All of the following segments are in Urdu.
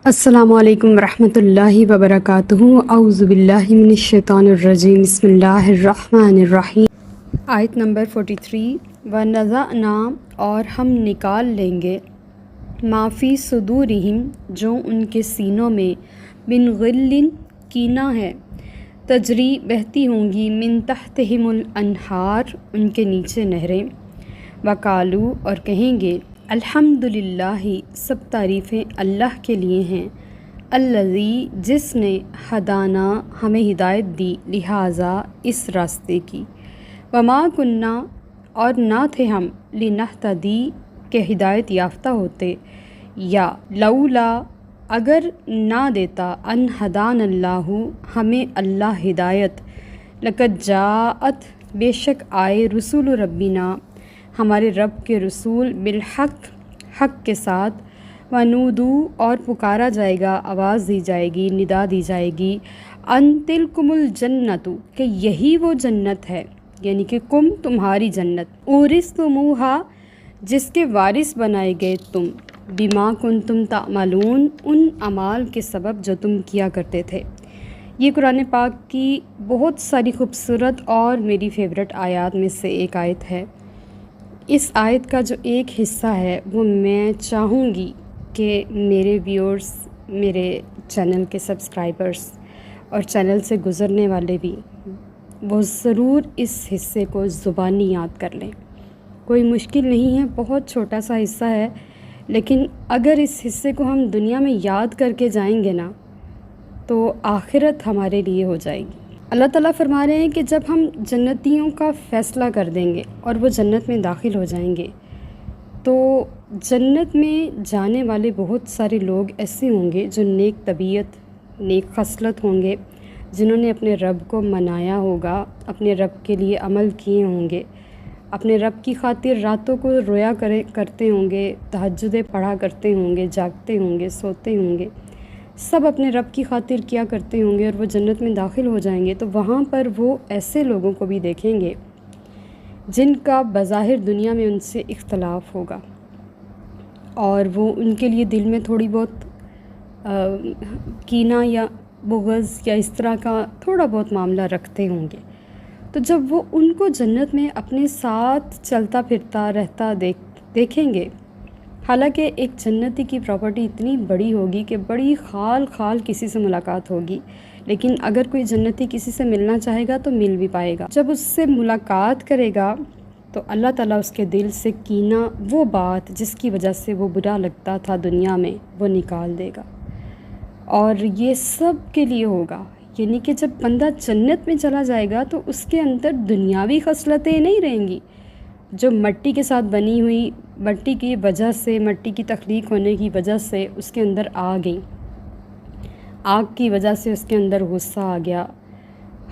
السلام علیکم ورحمۃ اللہ وبرکاتہ۔ اعوذ باللہ من الشیطان الرجیم، بسم اللہ الرحمن الرحیم۔ آیت نمبر 43۔ وَنَزَعْنَا، اور ہم نکال لیں گے، مَا فِی صُدُورِہِم، جو ان کے سینوں میں، مِن غِلٍّ، کینہ ہے، تجری، بہتی ہوں گی، مِن تحتہم الانہار، ان کے نیچے نہریں، وقالوا، اور کہیں گے، الحمدللہ، سب تعریفیں اللہ کے لیے ہیں، الذی، جس نے، ہدانا، ہمیں ہدایت دی، لہٰذا، اس راستے کی، وما کننا، اور نہ تھے ہم، لنہتدی، کہ ہدایت یافتہ ہوتے، یا لولا، اگر نہ دیتا، ان ہدان اللہ، ہمیں اللہ ہدایت، لقد جاءت، بے شک آئے، رسول ربنا، ہمارے رب کے رسول، بالحق، حق کے ساتھ، ونودوا، اور پکارا جائے گا، آواز دی جائے گی، ندا دی جائے گی، ان تلکم الجنت، کہ یہی وہ جنت ہے، یعنی کہ کم، تمہاری جنت، اورثتموہا، جس کے وارث بنائے گئے تم، بما کنتم تعملون، ان اعمال کے سبب جو تم کیا کرتے تھے۔ یہ قرآن پاک کی بہت ساری خوبصورت اور میری فیورٹ آیات میں سے ایک آیت ہے۔ اس آیت کا جو ایک حصہ ہے وہ میں چاہوں گی کہ میرے ویورز، میرے چینل کے سبسکرائبرز اور چینل سے گزرنے والے بھی وہ ضرور اس حصے کو زبانی یاد کر لیں۔ کوئی مشکل نہیں ہے، بہت چھوٹا سا حصہ ہے، لیکن اگر اس حصے کو ہم دنیا میں یاد کر کے جائیں گے نا تو آخرت ہمارے لیے ہو جائے گی۔ اللہ تعالیٰ فرما رہے ہیں کہ جب ہم جنتیوں کا فیصلہ کر دیں گے اور وہ جنت میں داخل ہو جائیں گے تو جنت میں جانے والے بہت سارے لوگ ایسے ہوں گے جو نیک طبیعت، نیک خصلت ہوں گے، جنہوں نے اپنے رب کو منایا ہوگا، اپنے رب کے لیے عمل کیے ہوں گے، اپنے رب کی خاطر راتوں کو رویا کرتے ہوں گے، تہجدیں پڑھا کرتے ہوں گے، جاگتے ہوں گے، سوتے ہوں گے، سب اپنے رب کی خاطر کیا کرتے ہوں گے، اور وہ جنت میں داخل ہو جائیں گے تو وہاں پر وہ ایسے لوگوں کو بھی دیکھیں گے جن کا بظاہر دنیا میں ان سے اختلاف ہوگا، اور وہ ان کے لیے دل میں تھوڑی بہت کینہ یا بغض یا اس طرح کا تھوڑا بہت معاملہ رکھتے ہوں گے۔ تو جب وہ ان کو جنت میں اپنے ساتھ چلتا پھرتا رہتا دیکھیں گے، حالانکہ ایک جنتی کی پراپرٹی اتنی بڑی ہوگی کہ بڑی خال کسی سے ملاقات ہوگی، لیکن اگر کوئی جنتی کسی سے ملنا چاہے گا تو مل بھی پائے گا۔ جب اس سے ملاقات کرے گا تو اللہ تعالیٰ اس کے دل سے کینہ، وہ بات جس کی وجہ سے وہ برا لگتا تھا دنیا میں، وہ نکال دے گا، اور یہ سب کے لیے ہوگا۔ یعنی کہ جب بندہ جنت میں چلا جائے گا تو اس کے اندر دنیاوی خصلتیں نہیں رہیں گی جو مٹی کے ساتھ بنی ہوئی، مٹی کی وجہ سے، مٹی کی تخلیق ہونے کی وجہ سے اس کے اندر آ گئیں، آگ کی وجہ سے اس کے اندر غصہ آ گیا،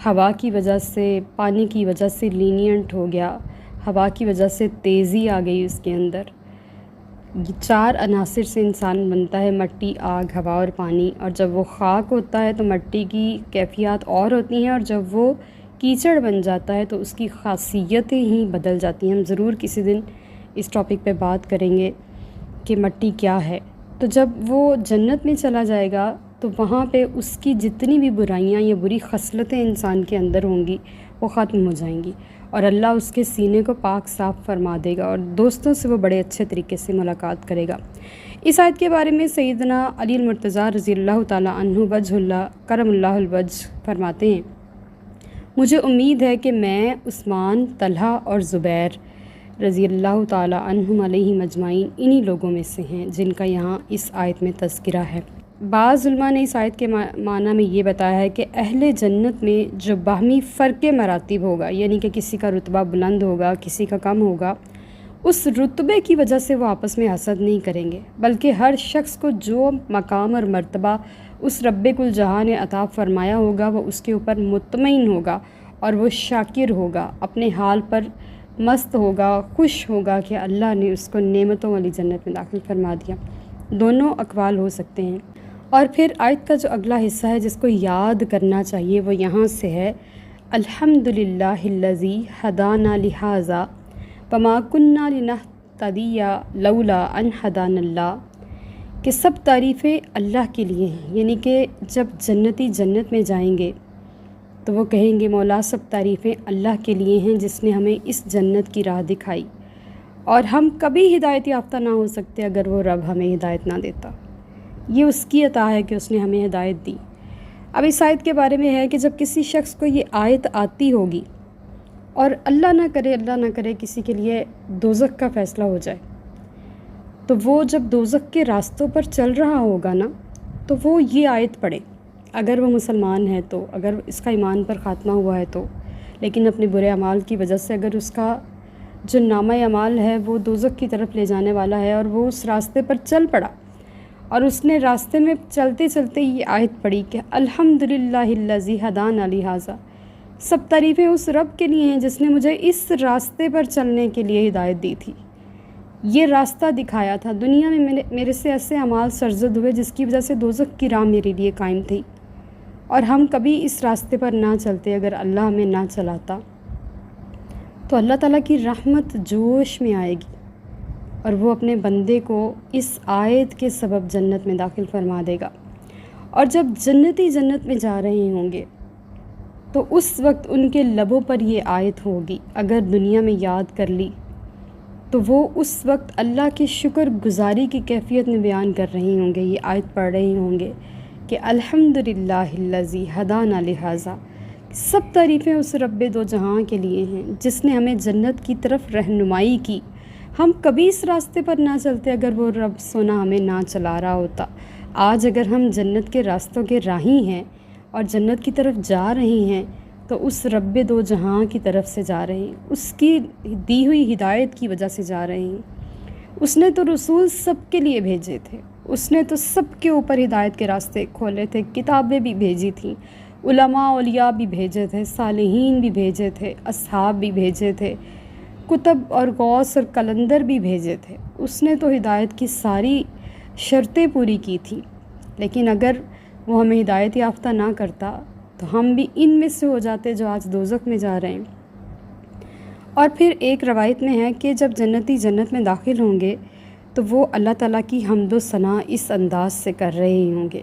ہوا کی وجہ سے، پانی کی وجہ سے لینینٹ ہو گیا، ہوا کی وجہ سے تیزی آ گئی اس کے اندر۔ یہ 4 عناصر سے انسان بنتا ہے، مٹی، آگ، ہوا اور پانی، اور جب وہ خاک ہوتا ہے تو مٹی کی کیفیات اور ہوتی ہیں، اور جب وہ کیچڑ بن جاتا ہے تو اس کی خاصیتیں ہی بدل جاتی ہیں۔ ہم ضرور کسی دن اس ٹاپک پہ بات کریں گے کہ مٹی کیا ہے۔ تو جب وہ جنت میں چلا جائے گا تو وہاں پہ اس کی جتنی بھی برائیاں یا بری خصلتیں انسان کے اندر ہوں گی وہ ختم ہو جائیں گی، اور اللہ اس کے سینے کو پاک صاف فرما دے گا، اور دوستوں سے وہ بڑے اچھے طریقے سے ملاقات کرے گا۔ اس آیت کے بارے میں سیدنا علی المرتضیٰ رضی اللہ تعالیٰ عنہ وجہ اللہ کرم اللہ الوجہ فرماتے ہیں، مجھے امید ہے کہ میں، عثمان، طلحہ اور زبیر رضی اللہ تعالیٰ عنہم علیہم اجمعین انہی لوگوں میں سے ہیں جن کا یہاں اس آیت میں تذکرہ ہے۔ بعض علماء نے اس آیت کے معنی میں یہ بتایا ہے کہ اہل جنت میں جو باہمی فرق مراتب ہوگا، یعنی کہ کسی کا رتبہ بلند ہوگا، کسی کا کم ہوگا، اس رتبے کی وجہ سے وہ آپس میں حسد نہیں کریں گے، بلکہ ہر شخص کو جو مقام اور مرتبہ اس رب کل جہاں نے عطا فرمایا ہوگا وہ اس کے اوپر مطمئن ہوگا، اور وہ شاکر ہوگا، اپنے حال پر مست ہوگا، خوش ہوگا کہ اللہ نے اس کو نعمتوں والی جنت میں داخل فرما دیا۔ دونوں اقوال ہو سکتے ہیں۔ اور پھر آیت کا جو اگلا حصہ ہے جس کو یاد کرنا چاہیے وہ یہاں سے ہے، الحمدللہ الذی ہدانا لہذا وما کننا لنہتدی لولا ان ہدانا اللہ، کہ سب تعریفیں اللہ کے لیے ہیں، یعنی کہ جب جنتی جنت میں جائیں گے تو وہ کہیں گے مولا سب تعریفیں اللہ کے لیے ہیں جس نے ہمیں اس جنت کی راہ دکھائی، اور ہم کبھی ہدایت یافتہ نہ ہو سکتے اگر وہ رب ہمیں ہدایت نہ دیتا۔ یہ اس کی عطا ہے کہ اس نے ہمیں ہدایت دی۔ اب اس آیت کے بارے میں ہے کہ جب کسی شخص کو یہ آیت آتی ہوگی اور اللہ نہ کرے کسی کے لیے دوزخ کا فیصلہ ہو جائے، تو وہ جب دوزخ کے راستوں پر چل رہا ہوگا نا، تو وہ یہ آیت پڑھے، اگر وہ مسلمان ہے تو، اگر اس کا ایمان پر خاتمہ ہوا ہے تو، لیکن اپنے برے اعمال کی وجہ سے اگر اس کا جو نامہ اعمال ہے وہ دوزخ کی طرف لے جانے والا ہے اور وہ اس راستے پر چل پڑا، اور اس نے راستے میں چلتے چلتے یہ آیت پڑھی کہ الحمدللہ الذی ہدانا لہذا، سب تعریفیں اس رب کے لیے ہیں جس نے مجھے اس راستے پر چلنے کے لیے ہدایت دی تھی، یہ راستہ دکھایا تھا۔ دنیا میں میرے سے ایسے اعمال سرزد ہوئے جس کی وجہ سے دوزخ کی راہ میرے لیے قائم تھی، اور ہم کبھی اس راستے پر نہ چلتے اگر اللہ ہمیں نہ چلاتا، تو اللہ تعالیٰ کی رحمت جوش میں آئے گی اور وہ اپنے بندے کو اس آیت کے سبب جنت میں داخل فرما دے گا۔ اور جب جنتی جنت میں جا رہے ہوں گے تو اس وقت ان کے لبوں پر یہ آیت ہوگی، اگر دنیا میں یاد کر لی تو وہ اس وقت اللہ کی شکر گزاری کی کیفیت میں بیان کر رہے ہوں گے، یہ آیت پڑھ رہے ہوں گے کہ الحمدللہ الذی ہدانا لہذا، سب تعریفیں اس رب دو جہاں کے لیے ہیں جس نے ہمیں جنت کی طرف رہنمائی کی، ہم کبھی اس راستے پر نہ چلتے اگر وہ رب سونا ہمیں نہ چلا رہا ہوتا۔ آج اگر ہم جنت کے راستوں کے راہی ہیں اور جنت کی طرف جا رہے ہیں تو اس رب دو جہاں کی طرف سے جا رہے ہیں، اس کی دی ہوئی ہدایت کی وجہ سے جا رہے ہیں۔ اس نے تو رسول سب کے لیے بھیجے تھے، اس نے تو سب کے اوپر ہدایت کے راستے کھولے تھے، کتابیں بھی بھیجی تھیں، علماء اولیاء بھی بھیجے تھے، صالحین بھی بھیجے تھے، اصحاب بھی بھیجے تھے، کتب اور غوث اور قلندر بھی بھیجے تھے۔ اس نے تو ہدایت کی ساری شرطیں پوری کی تھیں، لیکن اگر وہ ہمیں ہدایت یافتہ نہ کرتا تو ہم بھی ان میں سے ہو جاتے جو آج دوزخ میں جا رہے ہیں۔ اور پھر ایک روایت میں ہے کہ جب جنتی جنت میں داخل ہوں گے تو وہ اللہ تعالیٰ کی حمد و ثنا اس انداز سے کر رہے ہوں گے،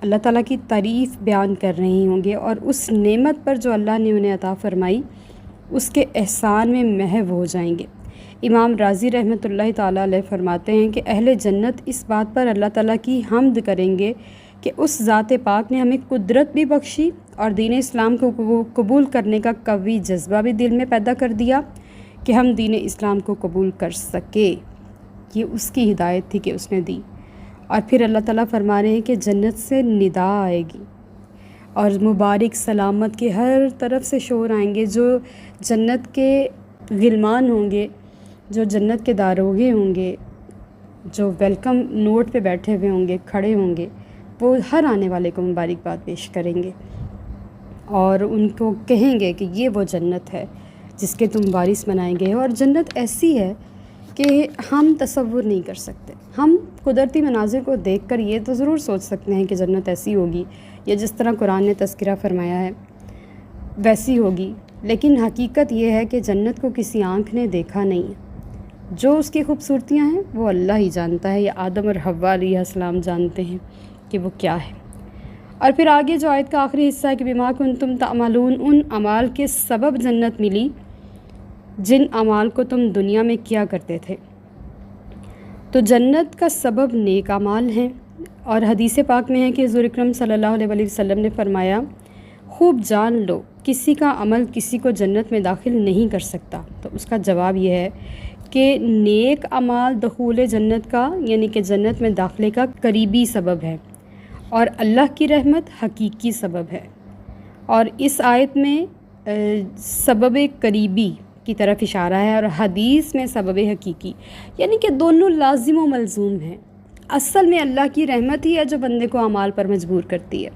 اللہ تعالیٰ کی تعریف بیان کر رہے ہوں گے، اور اس نعمت پر جو اللہ نے انہیں عطا فرمائی اس کے احسان میں محو ہو جائیں گے۔ امام رازی رحمۃ اللہ تعالیٰ علیہ فرماتے ہیں کہ اہل جنت اس بات پر اللہ تعالیٰ کی حمد کریں گے کہ اس ذات پاک نے ہمیں قدرت بھی بخشی اور دین اسلام کو قبول کرنے کا قوی جذبہ بھی دل میں پیدا کر دیا کہ ہم دین اسلام کو قبول کر سکے۔ یہ اس کی ہدایت تھی کہ اس نے دی۔ اور پھر اللہ تعالیٰ فرما رہے ہیں کہ جنت سے ندا آئے گی اور مبارک سلامت کے ہر طرف سے شور آئیں گے، جو جنت کے غلمان ہوں گے، جو جنت کے داروغے ہوں گے، جو ویلکم نوٹ پہ بیٹھے ہوئے ہوں گے، کھڑے ہوں گے، وہ ہر آنے والے کو مبارکباد پیش کریں گے اور ان کو کہیں گے کہ یہ وہ جنت ہے جس کے تم وارث بنائے گئے ہو۔ اور جنت ایسی ہے کہ ہم تصور نہیں کر سکتے۔ ہم قدرتی مناظر کو دیکھ کر یہ تو ضرور سوچ سکتے ہیں کہ جنت ایسی ہوگی یا جس طرح قرآن نے تذکرہ فرمایا ہے ویسی ہوگی، لیکن حقیقت یہ ہے کہ جنت کو کسی آنکھ نے دیکھا نہیں ہے۔ جو اس کی خوبصورتیاں ہیں وہ اللہ ہی جانتا ہے، یا آدم اور حوا علیہ السلام جانتے ہیں کہ وہ کیا ہے۔ اور پھر آگے جو آیت کا آخری حصہ ہے کہ بما کنتم تعملون، ان اعمال کے سبب جنت ملی جن اعمال کو تم دنیا میں کیا کرتے تھے۔ تو جنت کا سبب نیک اعمال ہیں، اور حدیث پاک میں ہے کہ حضور اکرم صلی اللہ علیہ وسلم نے فرمایا خوب جان لو کسی کا عمل کسی کو جنت میں داخل نہیں کر سکتا۔ تو اس کا جواب یہ ہے کہ نیک اعمال دخول جنت کا یعنی کہ جنت میں داخلے کا قریبی سبب ہے، اور اللہ کی رحمت حقیقی سبب ہے۔ اور اس آیت میں سبب قریبی کی طرف اشارہ ہے، اور حدیث میں سبب حقیقی، یعنی کہ دونوں لازم و ملزوم ہیں۔ اصل میں اللہ کی رحمت ہی ہے جو بندے کو اعمال پر مجبور کرتی ہے۔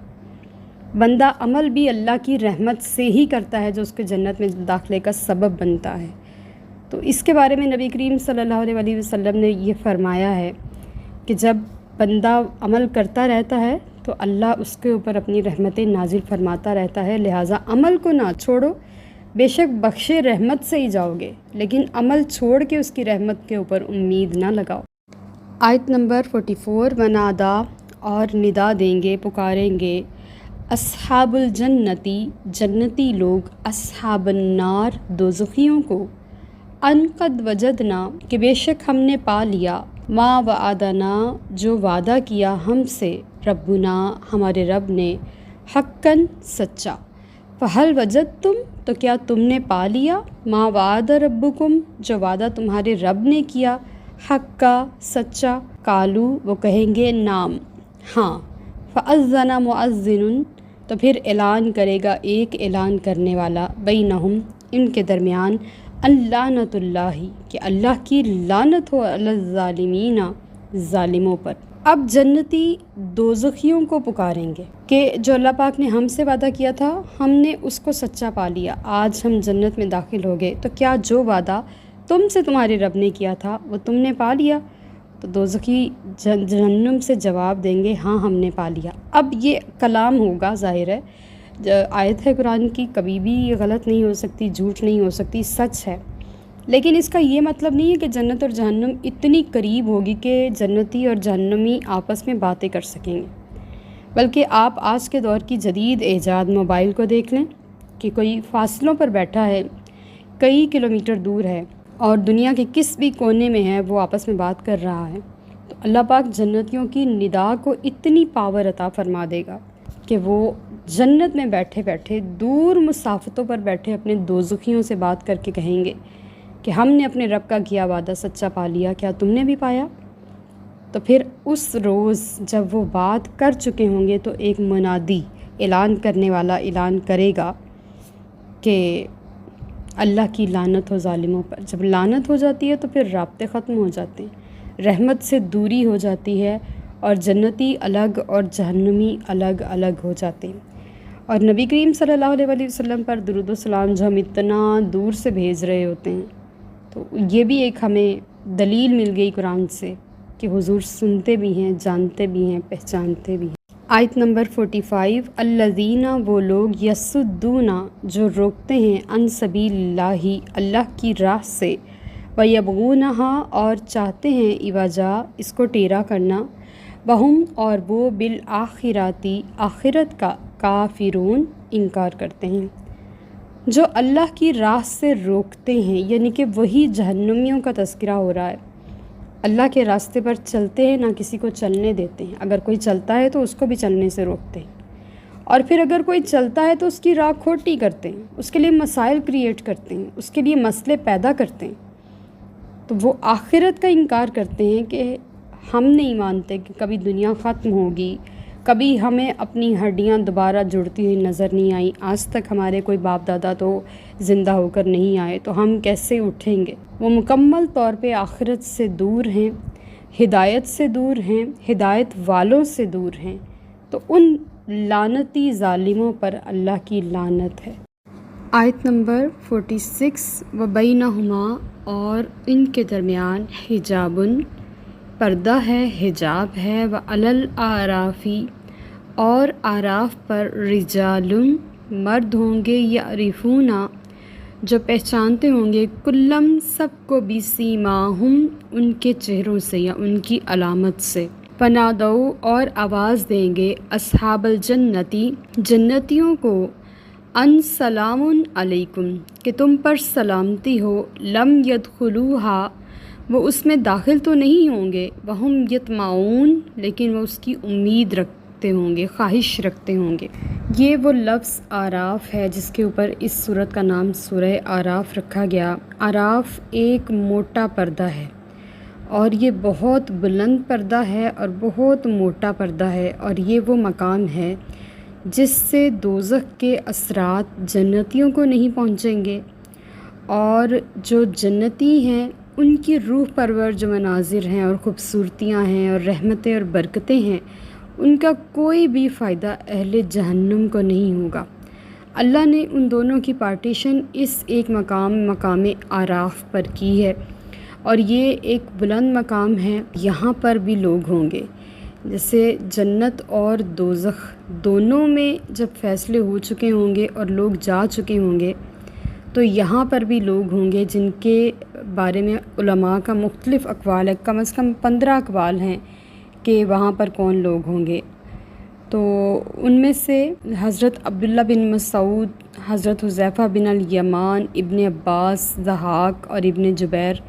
بندہ عمل بھی اللہ کی رحمت سے ہی کرتا ہے جو اس کے جنت میں داخلے کا سبب بنتا ہے۔ تو اس کے بارے میں نبی کریم صلی اللہ علیہ وسلم نے یہ فرمایا ہے کہ جب بندہ عمل کرتا رہتا ہے تو اللہ اس کے اوپر اپنی رحمتیں نازل فرماتا رہتا ہے، لہٰذا عمل کو نہ چھوڑو، بے شک بخشے رحمت سے ہی جاؤ گے، لیکن عمل چھوڑ کے اس کی رحمت کے اوپر امید نہ لگاؤ۔ آیت نمبر 44 ونادا اور ندا دیں گے، پکاریں گے اصحاب الجنتی جنتی لوگ، اصحاب النار دوزخیوں کو، ان قد وجدنا کہ بے شک ہم نے پا لیا، ما وعدنا جو وعدہ کیا ہم سے، ربنا ہمارے رب نے، حقاً سچا، فہل وجدتم تو کیا تم نے پا لیا، ما وعد ربکم جو وعدہ تمہارے رب نے کیا، حقا سچا، قالو وہ کہیں گے نام ہاں، فأذن مؤذن تو پھر اعلان کرے گا ایک اعلان کرنے والا، بینہم ان کے درمیان، اللعنۃ اللہ کہ اللہ کی لعنت ہو، علی الظالمین ظالموں پر۔ اب جنتی دوزخیوں کو پکاریں گے کہ جو اللہ پاک نے ہم سے وعدہ کیا تھا ہم نے اس کو سچا پا لیا، آج ہم جنت میں داخل ہو گئے، تو کیا جو وعدہ تم سے تمہارے رب نے کیا تھا وہ تم نے پا لیا؟ تو دوزخی جہنم سے جواب دیں گے ہاں ہم نے پا لیا۔ اب یہ کلام ہوگا، ظاہر ہے آیت ہے قرآن کی، کبھی بھی غلط نہیں ہو سکتی، جھوٹ نہیں ہو سکتی، سچ ہے، لیکن اس کا یہ مطلب نہیں ہے کہ جنت اور جہنم اتنی قریب ہوگی کہ جنتی اور جہنمی آپس میں باتیں کر سکیں گے، بلکہ آپ آج کے دور کی جدید ایجاد موبائل کو دیکھ لیں کہ کوئی فاصلوں پر بیٹھا ہے، کئی کلومیٹر دور ہے اور دنیا کے کس بھی کونے میں ہے، وہ آپس میں بات کر رہا ہے، تو اللہ پاک جنتیوں کی ندا کو اتنی پاور عطا فرما دے گا کہ وہ جنت میں بیٹھے بیٹھے دور مسافتوں پر بیٹھے اپنے دوزخیوں سے بات کر کے کہیں گے کہ ہم نے اپنے رب کا کیا وعدہ سچا پا لیا، کیا تم نے بھی پایا؟ تو پھر اس روز جب وہ بات کر چکے ہوں گے تو ایک منادی، اعلان کرنے والا اعلان کرے گا کہ اللہ کی لعنت ہو ظالموں پر۔ جب لعنت ہو جاتی ہے تو پھر رابطے ختم ہو جاتے ہیں، رحمت سے دوری ہو جاتی ہے، اور جنتی الگ اور جہنمی الگ الگ ہو جاتے ہیں۔ اور نبی کریم صلی اللہ علیہ وسلم پر درود و سلام جو ہم اتنا دور سے بھیج رہے ہوتے ہیں، تو یہ بھی ایک ہمیں دلیل مل گئی قرآن سے کہ حضور سنتے بھی ہیں، جانتے بھی ہیں، پہچانتے بھی ہیں۔ آیت نمبر 45 الذین وہ لوگ یصدون جو روکتے ہیں عن سبیل اللہ اللہ کی راہ سے، ویبغونہا اور چاہتے ہیں عوجا اس کو ٹیڑھا کرنا، وہم اور وہ بالآخراتی آخرت کا کافرون انکار کرتے ہیں۔ جو اللہ کی راہ سے روکتے ہیں یعنی کہ وہی جہنمیوں کا تذکرہ ہو رہا ہے، اللہ کے راستے پر چلتے ہیں، نہ کسی کو چلنے دیتے ہیں، اگر کوئی چلتا ہے تو اس کو بھی چلنے سے روکتے ہیں، اور پھر اگر کوئی چلتا ہے تو اس کی راہ کھوٹی کرتے ہیں، اس کے لیے مسائل کریٹ کرتے ہیں، اس کے لیے مسئلے پیدا کرتے ہیں۔ تو وہ آخرت کا انکار کرتے ہیں کہ ہم نہیں مانتے کہ کبھی دنیا ختم ہوگی، کبھی ہمیں اپنی ہڈیاں دوبارہ جڑتی ہوئی نظر نہیں آئیں، آج تک ہمارے کوئی باپ دادا تو زندہ ہو کر نہیں آئے، تو ہم کیسے اٹھیں گے؟ وہ مکمل طور پہ آخرت سے دور ہیں، ہدایت سے دور ہیں، ہدایت والوں سے دور ہیں، تو ان لعنتی ظالموں پر اللہ کی لعنت ہے۔ آیت نمبر 46 وبینہما اور ان کے درمیان حجابن پردہ ہے، حجاب ہے، وعلی الاعرافی اور اعراف پر رجال مرد ہوں گے، یعرفون جو پہچانتے ہوں گے، کلم سب کو، بسیماہم ان کے چہروں سے یا ان کی علامت سے، فنادو اور آواز دیں گے اصحاب الجنتی جنتیوں کو، ان سلام علیکم کہ تم پر سلامتی ہو، لم یدخلوہا وہ اس میں داخل تو نہیں ہوں گے، وہم یطمعون لیکن وہ اس کی امید رکھتے ہوں گے، خواہش رکھتے ہوں گے۔ یہ وہ لفظ آراف ہے جس کے اوپر اس سورت کا نام سورہ آراف رکھا گیا۔ آراف ایک موٹا پردہ ہے اور یہ بہت بلند پردہ ہے اور بہت موٹا پردہ ہے، اور یہ وہ مقام ہے جس سے دوزخ کے اثرات جنتیوں کو نہیں پہنچیں گے، اور جو جنتی ہیں ان کی روح پرور جو مناظر ہیں اور خوبصورتیاں ہیں اور رحمتیں اور برکتیں ہیں، ان کا کوئی بھی فائدہ اہل جہنم کو نہیں ہوگا۔ اللہ نے ان دونوں کی پارٹیشن اس ایک مقام آراف پر کی ہے، اور یہ ایک بلند مقام ہے، یہاں پر بھی لوگ ہوں گے۔ جیسے جنت اور دوزخ دونوں میں جب فیصلے ہو چکے ہوں گے اور لوگ جا چکے ہوں گے، تو یہاں پر بھی لوگ ہوں گے جن کے بارے میں علماء کا مختلف اقوال ہے، کم از کم 15 اقوال ہیں کہ وہاں پر کون لوگ ہوں گے۔ تو ان میں سے حضرت عبداللہ بن مسعود، حضرت حذیفہ بن الیمان، ابن عباس، ضحاک اور ابن جبیر،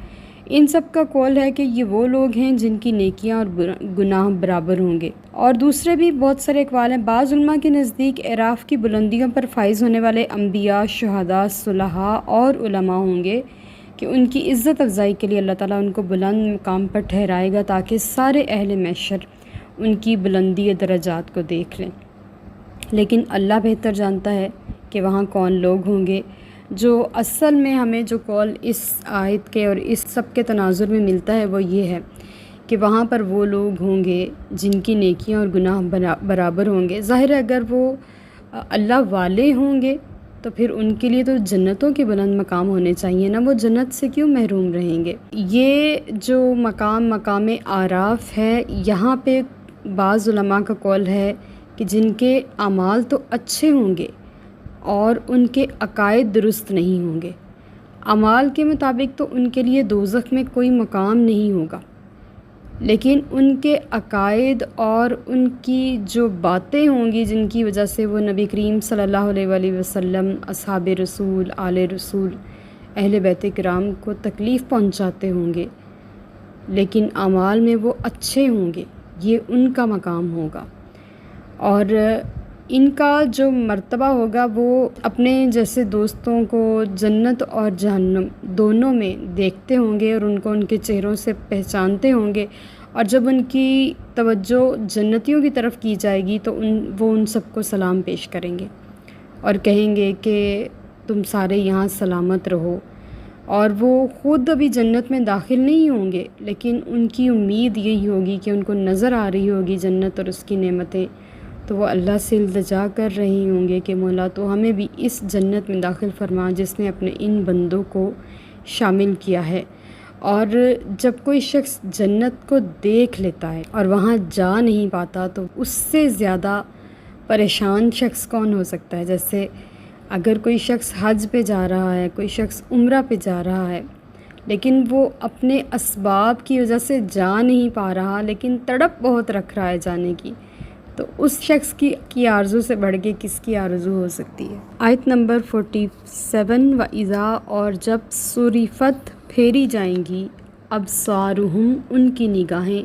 ان سب کا قول ہے کہ یہ وہ لوگ ہیں جن کی نیکیاں اور گناہ برابر ہوں گے۔ اور دوسرے بھی بہت سارے اقوال ہیں۔ بعض علماء کے نزدیک اعراف کی بلندیوں پر فائز ہونے والے انبیاء، شہداء، صلحاء اور علماء ہوں گے کہ ان کی عزت افزائی کے لیے اللہ تعالیٰ ان کو بلند مقام پر ٹھہرائے گا تاکہ سارے اہل محشر ان کی بلندی درجات کو دیکھ لیں۔ لیکن اللہ بہتر جانتا ہے کہ وہاں کون لوگ ہوں گے۔ جو اصل میں ہمیں جو قول اس آیت کے اور اس سب کے تناظر میں ملتا ہے وہ یہ ہے کہ وہاں پر وہ لوگ ہوں گے جن کی نیکیاں اور گناہ برابر ہوں گے۔ ظاہر ہے اگر وہ اللہ والے ہوں گے تو پھر ان کے لیے تو جنتوں کے بلند مقام ہونے چاہیے نا، وہ جنت سے کیوں محروم رہیں گے؟ یہ جو مقام اعراف ہے، یہاں پہ بعض علماء کا قول ہے کہ جن کے اعمال تو اچھے ہوں گے اور ان کے عقائد درست نہیں ہوں گے، اعمال کے مطابق تو ان کے لیے دوزخ میں کوئی مقام نہیں ہوگا، لیکن ان کے عقائد اور ان کی جو باتیں ہوں گی جن کی وجہ سے وہ نبی کریم صلی اللہ علیہ وآلہ وسلم، اصحاب رسول، آل رسول، اہل بیت کرام کو تکلیف پہنچاتے ہوں گے، لیکن اعمال میں وہ اچھے ہوں گے، یہ ان کا مقام ہوگا۔ اور ان کا جو مرتبہ ہوگا وہ اپنے جیسے دوستوں کو جنت اور جہنم دونوں میں دیکھتے ہوں گے اور ان کو ان کے چہروں سے پہچانتے ہوں گے، اور جب ان کی توجہ جنتیوں کی طرف کی جائے گی تو وہ ان سب کو سلام پیش کریں گے اور کہیں گے کہ تم سارے یہاں سلامت رہو۔ اور وہ خود ابھی جنت میں داخل نہیں ہوں گے، لیکن ان کی امید یہی ہوگی کہ ان کو نظر آ رہی ہوگی جنت اور اس کی نعمتیں، تو وہ اللہ سے التجا کر رہے ہوں گے کہ مولا تو ہمیں بھی اس جنت میں داخل فرما جس نے اپنے ان بندوں کو شامل کیا ہے۔ اور جب کوئی شخص جنت کو دیکھ لیتا ہے اور وہاں جا نہیں پاتا تو اس سے زیادہ پریشان شخص کون ہو سکتا ہے؟ جیسے اگر کوئی شخص حج پہ جا رہا ہے، کوئی شخص عمرہ پہ جا رہا ہے، لیکن وہ اپنے اسباب کی وجہ سے جا نہیں پا رہا لیکن تڑپ بہت رکھ رہا ہے جانے کی، تو اس شخص کی آرزو سے بڑھ کے کس کی آرزو ہو سکتی ہے؟ آیت نمبر 47، وَإِذَا، اور جب صُرِفَت پھیری جائیں گی، ابصارہم ان کی نگاہیں،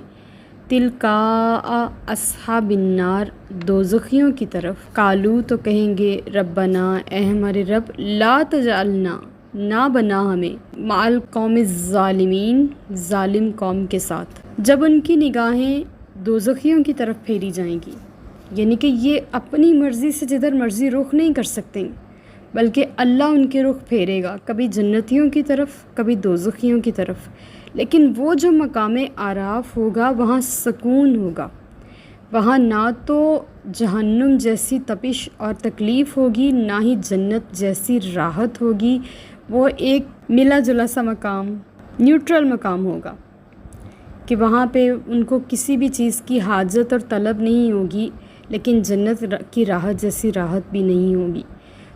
تلقاء اصحاب النار دوزخیوں کی طرف، قالو تو کہیں گے ربنا اے ہمارے رب، لا تجعلنا نہ بنا ہمیں، مع القوم الظالمین ظالم قوم کے ساتھ۔ جب ان کی نگاہیں دوزخیوں کی طرف پھیری جائیں گی، یعنی کہ یہ اپنی مرضی سے جدھر مرضی رخ نہیں کر سکتے بلکہ اللہ ان کے رخ پھیرے گا، کبھی جنتیوں کی طرف کبھی دوزخیوں کی طرف۔ لیکن وہ جو مقام اعراف ہوگا وہاں سکون ہوگا، وہاں نہ تو جہنم جیسی تپش اور تکلیف ہوگی، نہ ہی جنت جیسی راحت ہوگی، وہ ایک ملا جلا سا مقام، نیوٹرل مقام ہوگا کہ وہاں پہ ان کو کسی بھی چیز کی حاجت اور طلب نہیں ہوگی، لیکن جنت کی راحت جیسی راحت بھی نہیں ہوگی۔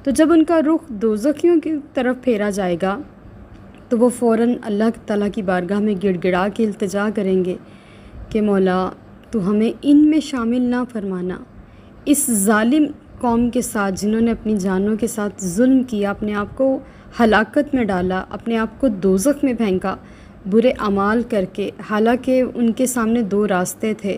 تو جب ان کا رخ دوزخیوں کی طرف پھیرا جائے گا تو وہ فوراً اللہ تعالیٰ کی بارگاہ میں گڑ گڑا کے التجا کریں گے کہ مولا تو ہمیں ان میں شامل نہ فرمانا، اس ظالم قوم کے ساتھ جنہوں نے اپنی جانوں کے ساتھ ظلم کیا، اپنے آپ کو ہلاکت میں ڈالا، اپنے آپ کو دوزخ میں پھینکا برے اعمال کر کے، حالانکہ ان کے سامنے دو راستے تھے،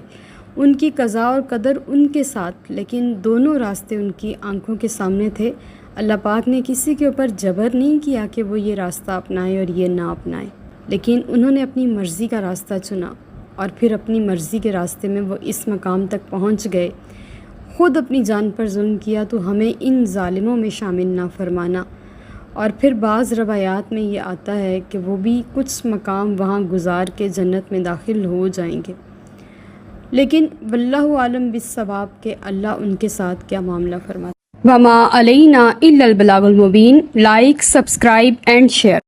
ان کی قضا اور قدر ان کے ساتھ، لیکن دونوں راستے ان کی آنکھوں کے سامنے تھے۔ اللہ پاک نے کسی کے اوپر جبر نہیں کیا کہ وہ یہ راستہ اپنائے اور یہ نہ اپنائے، لیکن انہوں نے اپنی مرضی کا راستہ چنا اور پھر اپنی مرضی کے راستے میں وہ اس مقام تک پہنچ گئے، خود اپنی جان پر ظلم کیا، تو ہمیں ان ظالموں میں شامل نہ فرمانا۔ اور پھر بعض روایات میں یہ آتا ہے کہ وہ بھی کچھ مقام وہاں گزار کے جنت میں داخل ہو جائیں گے، لیکن واللہ عالم بالصواب کہ اللہ ان کے ساتھ کیا معاملہ فرماتا ہے۔ وما علینا الا البلاغ المبین۔ Like, subscribe and share.